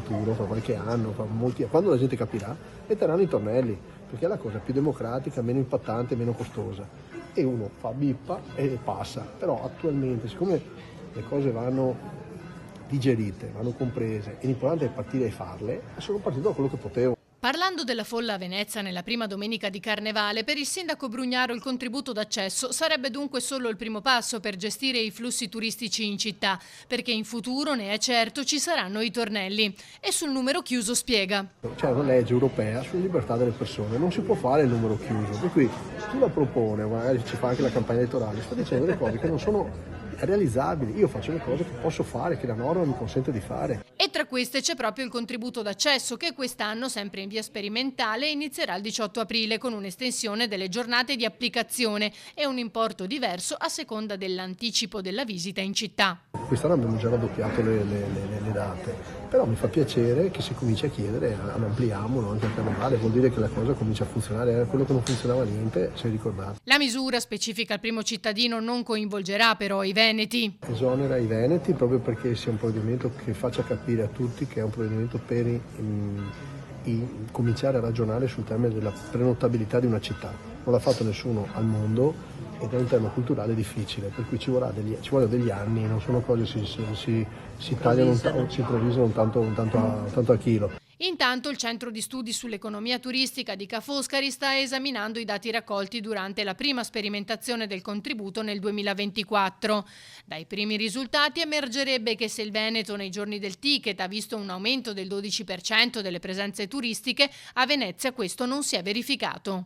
futuro, fra qualche anno, quando la gente capirà, metteranno i tornelli, perché è la cosa più democratica, meno impattante, meno costosa. E uno fa bippa e passa. Però attualmente, siccome le cose vanno digerite, vanno comprese, e l'importante è partire e farle, sono partito da quello che potevo. Parlando della folla a Venezia nella prima domenica di Carnevale, per il sindaco Brugnaro il contributo d'accesso sarebbe dunque solo il primo passo per gestire i flussi turistici in città, perché in futuro, ne è certo, ci saranno i tornelli. E sul numero chiuso spiega. C'è una legge europea sulla libertà delle persone, non si può fare il numero chiuso, per cui chi la propone, magari ci fa anche la campagna elettorale, sta dicendo delle cose che non sono realizzabili. Io faccio le cose che posso fare, che la norma mi consente di fare. E tra queste c'è proprio il contributo d'accesso che quest'anno, sempre in via sperimentale, inizierà il 18 aprile con un'estensione delle giornate di applicazione e un importo diverso a seconda dell'anticipo della visita in città. Quest'anno abbiamo già raddoppiato le date, però mi fa piacere che si cominci a chiedere, ampliamolo anche a Carnevale, vuol dire che la cosa comincia a funzionare, era quello che non funzionava niente, se ricordate. La misura, specifica il primo cittadino, non coinvolgerà però i veneti. Esonera i veneti proprio perché sia un provvedimento che faccia capire a tutti che è un provvedimento per cominciare a ragionare sul tema della prenotabilità di una città. Non l'ha fatto nessuno al mondo ed è un tema culturale difficile, per cui ci vogliono degli anni, non sono cose che si tagliano, si improvvisano tanto a chilo. Intanto il Centro di Studi sull'Economia Turistica di Ca' Foscari sta esaminando i dati raccolti durante la prima sperimentazione del contributo nel 2024. Dai primi risultati emergerebbe che se il Veneto nei giorni del ticket ha visto un aumento del 12% delle presenze turistiche, a Venezia questo non si è verificato.